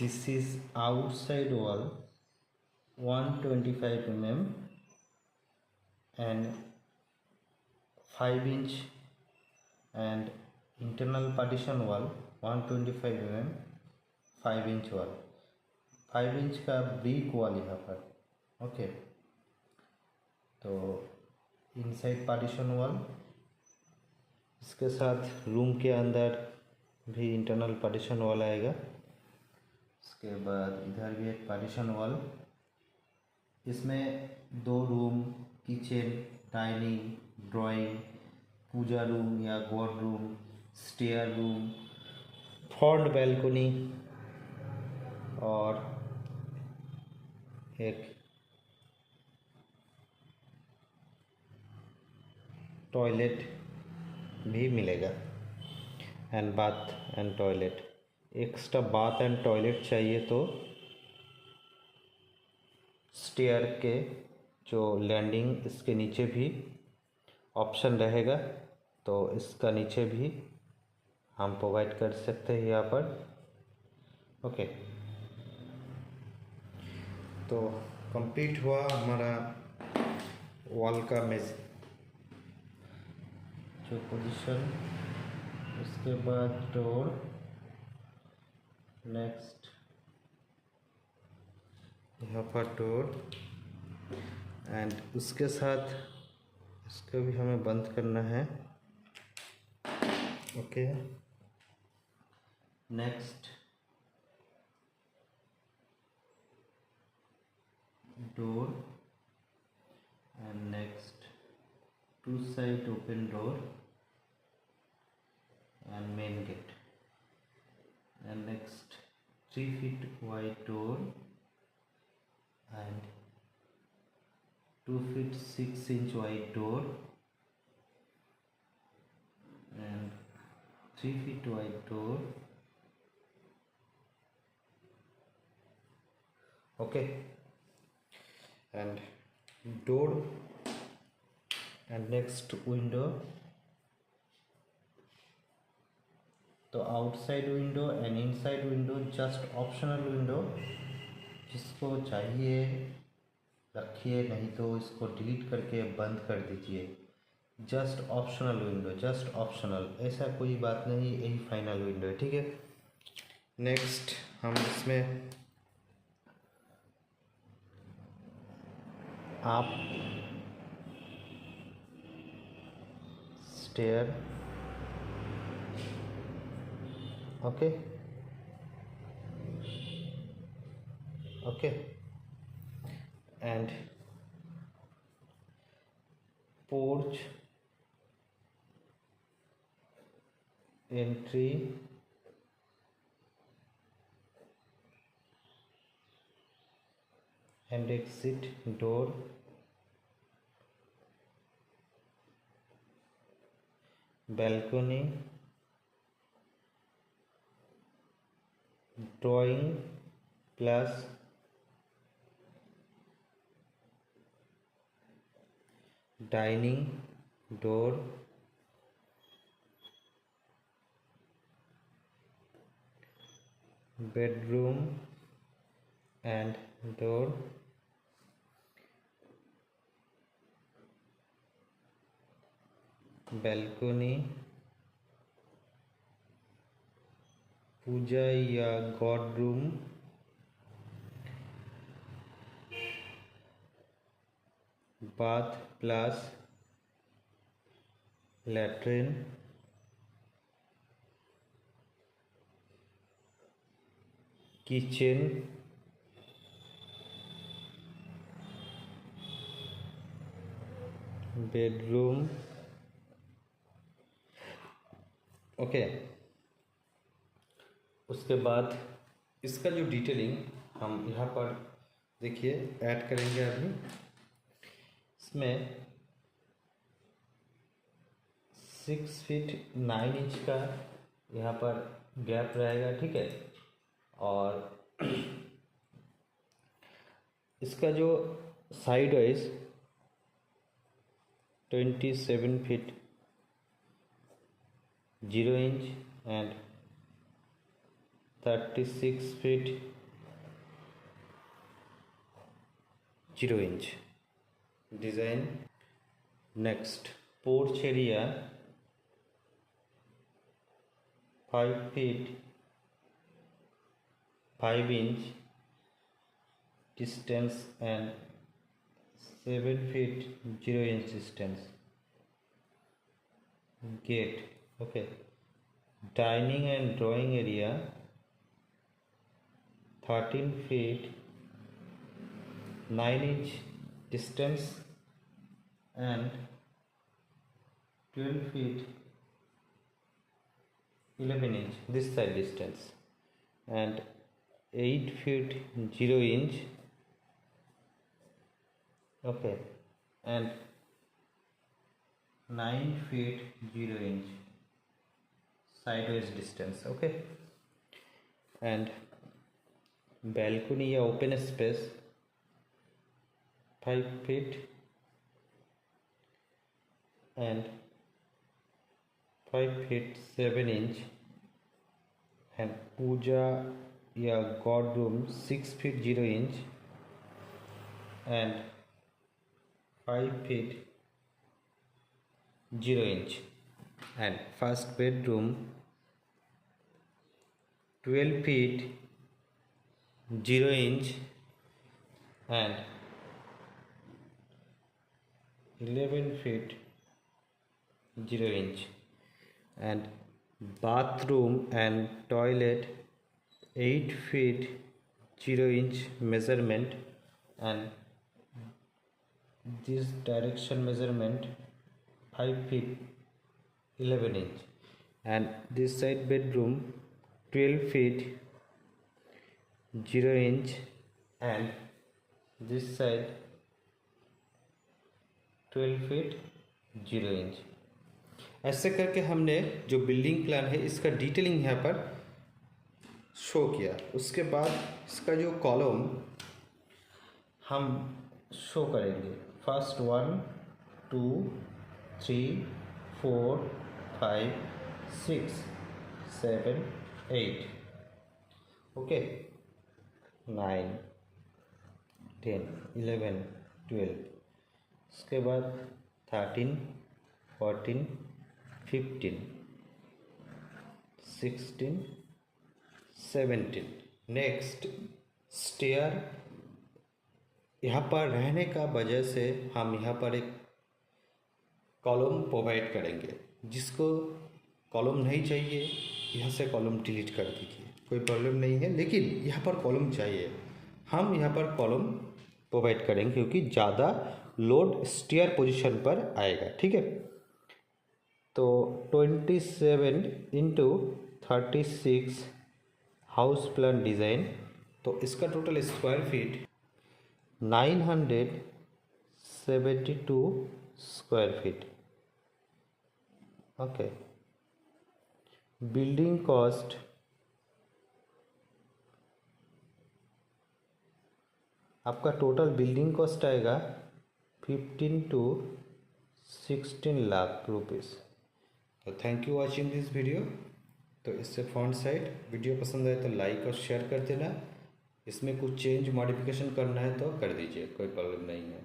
this is outside wall 125 mm and 5 inch, and internal partition wall 125 mm 5 inch wall, 5 inch का brick wall यहाँ पर। Okay, तो inside partition wall, इसके साथ room के अंदर भी इंटरनल पार्टीशन वॉल आएगा। इसके बाद इधर भी एक पार्टीशन वॉल, इसमें 2 room, kitchen, dining, drawing, puja room या god room, stair room, front balcony और एक टॉयलेट भी मिलेगा, and bath and toilet. Extra bath and toilet चाहिए तो स्टेयर के जो लैंडिंग इसके नीचे भी ऑप्शन रहेगा, तो इसका नीचे भी हम प्रोवाइड कर सकते हैं यहाँ पर। ओके, तो कंप्लीट हुआ हमारा वॉल का जो पोजीशन। उसके बाद डोर, नेक्स्ट यहाँ पर डोर, एंड उसके साथ इसको भी हमें बंद करना है। Okay, next door, and next 2 side open door and main gate, and next 3 feet wide door and 2 feet 6 inch wide door and 3 feet wide door. Okay, and door and next window, तो outside window and inside window just optional window, जिसको चाहिए रखिए, नहीं तो इसको delete करके बंद कर दीजिए। Just optional window, just optional, ऐसा कोई बात नहीं, यही फाइनल विंडो है। ठीक है, नेक्स्ट हम इसमें आप stair, okay okay, and porch, entry, and exit door, balcony, drawing plus dining door, bedroom and door, balcony, puja या god room, bath plus latrine, kitchen, bedroom. Okay, उसके बाद इसका जो डिटेलिंग हम यहाँ पर देखिए ऐड करेंगे। अभी इसमें 6 फीट 9 इंच का यहाँ पर गैप रहेगा। ठीक है, और इसका जो side wise 27 feet 0 inch and 36 feet 0 inch design. Next porch area 5 feet 5 inch distance and 7 feet 0 inch distance. Gate, okay. Dining and drawing area 13 feet 9 inch distance and 12 feet 11 inch this side distance, and 8 feet 0 inch, okay, and 9 feet 0 inch sideways distance, okay. And balcony या open space 5 feet and 5 feet 7 inch, and puja या god room 6 feet 0 inch and 5 feet 0 inch, and first bedroom 12 feet 0 inch and 11 feet 0 inch, and bathroom and toilet 8 feet 0 inch measurement, and this direction measurement 5 feet 11 inch, and this side bedroom 12 feet 0 inch and this side 12 feet 0 inch. ऐसे करके हमने जो building plan है इसका detailing यहाँ पर show किया। उसके बाद इसका जो कॉलम हम शो करेंगे, फर्स्ट 1 2 3 4 5 6 7 8, ओके, 9 10 11 12, उसके बाद 13 14 15 16 17। नेक्स्ट स्टेयर, यहाँ पर रहने का वजह से हम यहाँ पर एक कॉलम प्रोवाइड करेंगे। जिसको कॉलम नहीं चाहिए यहाँ से कॉलम डिलीट कर दीजिए, कोई प्रॉब्लम नहीं है, लेकिन यहाँ पर कॉलम चाहिए, हम यहाँ पर कॉलम प्रोवाइड करेंगे क्योंकि ज़्यादा लोड स्टेयर पोजीशन पर आएगा, ठीक है। तो 27 इंटू 36 हाउस प्लान डिज़ाइन, तो इसका total square feet 972 square feet, okay. Building cost आपका टोटल बिल्डिंग कॉस्ट आएगा 15 to 16 लाख रुपीस। तो thank you watching this video. तो इससे फ्रंट साइड वीडियो पसंद आए तो लाइक और शेयर कर देना। इसमें कुछ चेंज मॉडिफिकेशन करना है तो कर दीजिए, कोई प्रॉब्लम नहीं है।